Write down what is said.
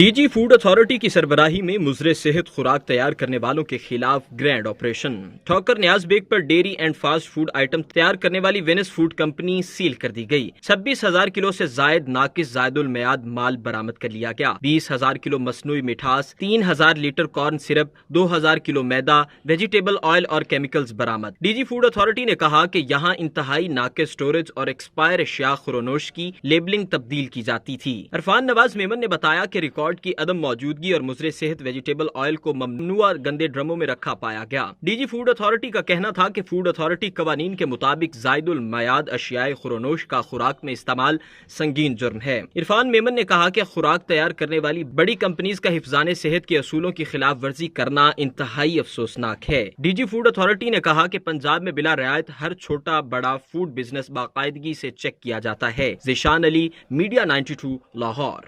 D G food authority کی سربراہی میں مضر صحت خوراک تیار کرنے والوں کے خلاف گرینڈ آپریشن۔ ٹھوکر نیاز بیگ پر dairy and fast food item تیار کرنے والی وینس فوڈ کمپنی سیل کر دی گئی۔ 26,000 کلو سے زائد ناقص زائد المیعاد مال برآمد کر لیا گیا۔ 20,000 کلو مصنوعی مٹھاس، 3,000 لیٹر کارن سرپ، 2,000 کلو میدا، ویجیٹیبل آئل اور کیمیکلز برآمد۔ ڈی جی فوڈ اتھارٹی نے کہا کہ یہاں انتہائی ناقص سٹوریج اور ایکسپائر اشیاء خورونوش کی لیبلنگ تبدیل کی جاتی تھی۔ عرفان نواز میمن نے بتایا کہ ریکارڈ کی عدم موجودگی اور مضر صحت ویجیٹیبل آئل کو ممنوعہ گندے ڈرموں میں رکھا پایا گیا۔ ڈی جی فوڈ اتھارٹی کا کہنا تھا کہ فوڈ اتھارٹی قوانین کے مطابق زائد المیعاد اشیاء خورونوش کا خوراک میں استعمال سنگین جرم ہے۔ عرفان میمن نے کہا کہ خوراک تیار کرنے والی بڑی کمپنیز کا حفظان صحت کے اصولوں کی خلاف ورزی کرنا انتہائی افسوسناک ہے۔ ڈی جی فوڈ اتھارٹی نے کہا کہ پنجاب میں بلا رعایت ہر چھوٹا بڑا فوڈ بزنس باقاعدگی سے چیک کیا جاتا ہے۔ ذیشان علی، میڈیا 92 لاہور۔